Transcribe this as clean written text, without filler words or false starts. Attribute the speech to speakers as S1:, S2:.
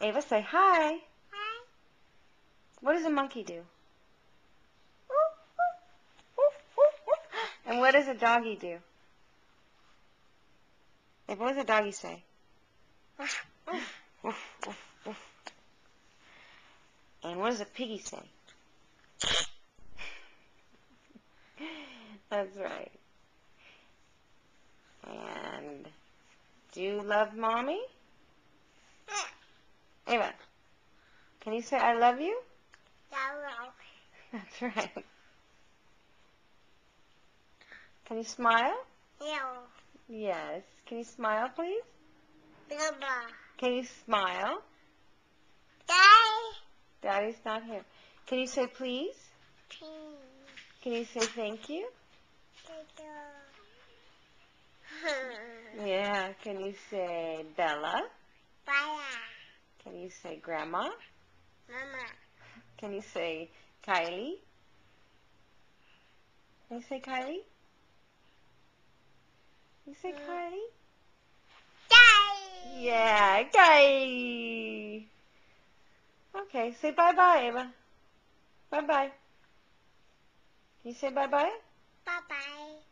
S1: Ava, say hi. What does a monkey do? And what does a doggy do? Ava, what does a doggy say? And what does a piggy say? That's right. And do you love mommy? Ava, can you say I love you? That's right. Can you smile? Yes. Can you smile, please? Can you smile? Daddy's not here. Can you say please? Can you say thank you? Yeah. Can you say Bella? Can you say Grandma? Can you say Kylie? Can you say Kylie? Can you say Kylie? Yeah, Kylie. Okay, say bye-bye, Ava. Bye-bye. Can you say bye-bye?
S2: Bye-bye.